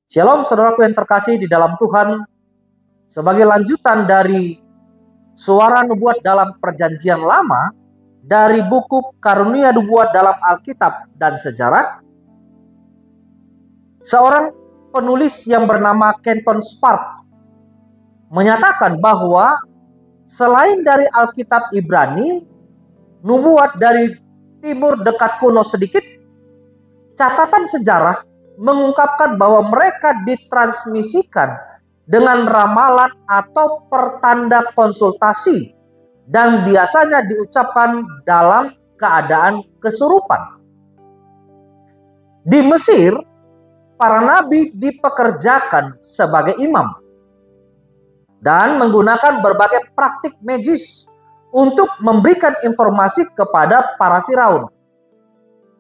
Shalom saudaraku yang terkasih di dalam Tuhan. Sebagai lanjutan dari suara nubuat dalam perjanjian lama, dari buku Karunia Nubuat dalam Alkitab dan Sejarah, seorang penulis yang bernama Kenton Sparks menyatakan bahwa selain dari Alkitab Ibrani, nubuat dari timur dekat kuno sedikit, catatan sejarah mengungkapkan bahwa mereka ditransmisikan dengan ramalan atau pertanda konsultasi dan biasanya diucapkan dalam keadaan kesurupan. Di Mesir, para nabi dipekerjakan sebagai imam dan menggunakan berbagai praktik magis untuk memberikan informasi kepada para Firaun.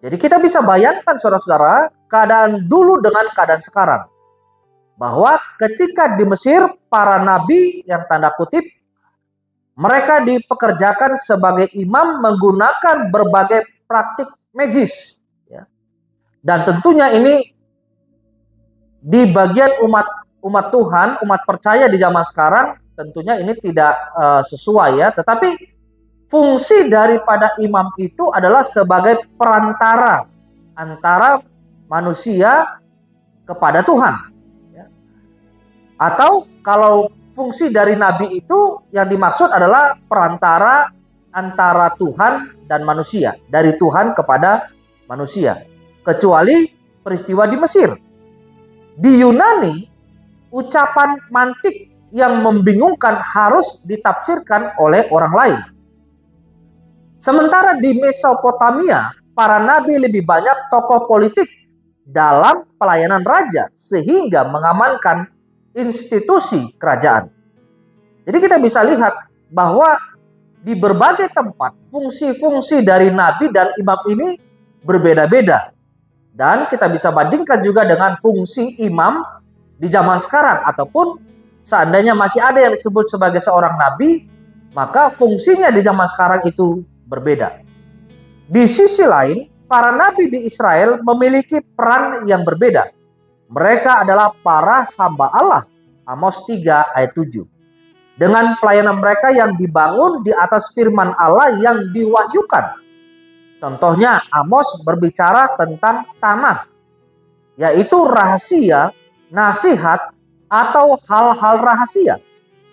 Jadi kita bisa bayangkan saudara-saudara keadaan dulu dengan keadaan sekarang. Bahwa ketika di Mesir para nabi yang tanda kutip mereka dipekerjakan sebagai imam menggunakan berbagai praktik magis. Dan tentunya ini di bagian umat Tuhan, umat percaya di zaman sekarang tentunya ini tidak sesuai ya. Tetapi fungsi daripada imam itu adalah sebagai perantara antara manusia kepada Tuhan. Atau kalau fungsi dari nabi itu yang dimaksud adalah perantara antara Tuhan dan manusia. Dari Tuhan kepada manusia. Kecuali peristiwa di Mesir. Di Yunani, ucapan mantik yang membingungkan harus ditafsirkan oleh orang lain. Sementara di Mesopotamia, para nabi lebih banyak tokoh politik dalam pelayanan raja sehingga mengamankan institusi kerajaan. Jadi kita bisa lihat bahwa di berbagai tempat fungsi-fungsi dari nabi dan imam ini berbeda-beda. Dan kita bisa bandingkan juga dengan fungsi imam di zaman sekarang ataupun seandainya masih ada yang disebut sebagai seorang nabi, maka fungsinya di zaman sekarang itu berbeda. Di sisi lain, para nabi di Israel memiliki peran yang berbeda. Mereka adalah para hamba Allah. Amos 3 ayat 7. Dengan pelayanan mereka yang dibangun di atas firman Allah yang diwahyukan. Contohnya Amos berbicara tentang tanah, yaitu rahasia, nasihat, atau hal-hal rahasia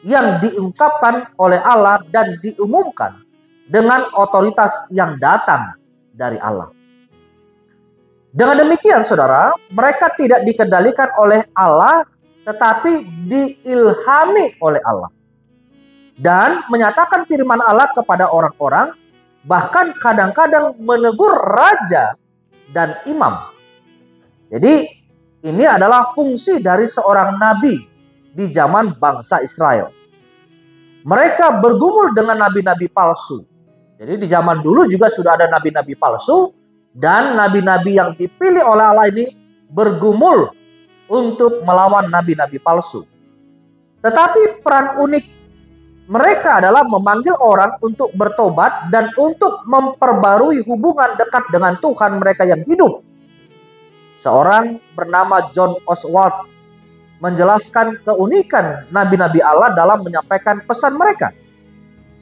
yang diungkapkan oleh Allah dan diumumkan dengan otoritas yang datang dari Allah. Dengan demikian saudara, mereka tidak dikendalikan oleh Allah tetapi diilhami oleh Allah. Dan menyatakan firman Allah kepada orang-orang, bahkan kadang-kadang menegur raja dan imam. Jadi ini adalah fungsi dari seorang nabi di zaman bangsa Israel. Mereka bergumul dengan nabi-nabi palsu. Jadi di zaman dulu juga sudah ada nabi-nabi palsu dan nabi-nabi yang dipilih oleh Allah ini bergumul untuk melawan nabi-nabi palsu. Tetapi peran unik mereka adalah memanggil orang untuk bertobat dan untuk memperbarui hubungan dekat dengan Tuhan mereka yang hidup. Seorang bernama John Oswald menjelaskan keunikan nabi-nabi Allah dalam menyampaikan pesan mereka.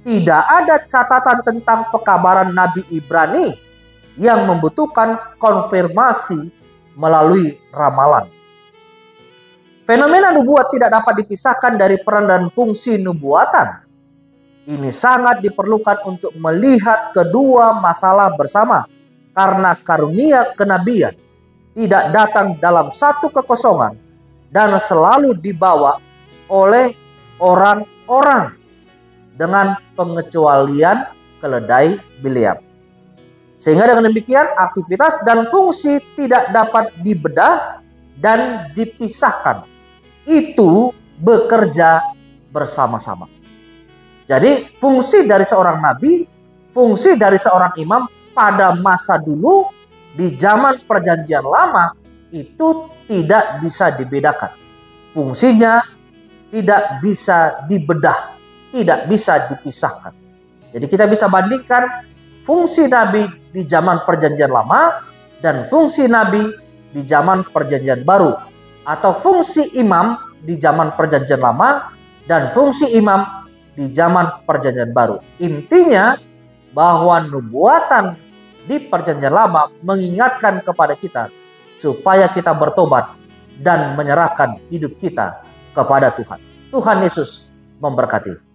Tidak ada catatan tentang pekabaran Nabi Ibrani yang membutuhkan konfirmasi melalui ramalan. Fenomena nubuat tidak dapat dipisahkan dari peran dan fungsi nubuatan. Ini sangat diperlukan untuk melihat kedua masalah bersama, karena karunia kenabian tidak datang dalam satu kekosongan dan selalu dibawa oleh orang-orang dengan pengecualian keledai Bileam. Sehingga dengan demikian aktivitas dan fungsi tidak dapat dibedah dan dipisahkan. Itu bekerja bersama-sama. Jadi fungsi dari seorang nabi, fungsi dari seorang imam pada masa dulu di zaman perjanjian lama itu tidak bisa dibedakan. Fungsinya tidak bisa dibedah, tidak bisa dipisahkan. Jadi kita bisa bandingkan fungsi nabi di zaman perjanjian lama dan fungsi nabi di zaman perjanjian baru, atau fungsi imam di zaman perjanjian lama dan fungsi imam di zaman perjanjian baru. Intinya bahwa nubuatan di perjanjian lama mengingatkan kepada kita supaya kita bertobat dan menyerahkan hidup kita kepada Tuhan. Tuhan Yesus memberkati.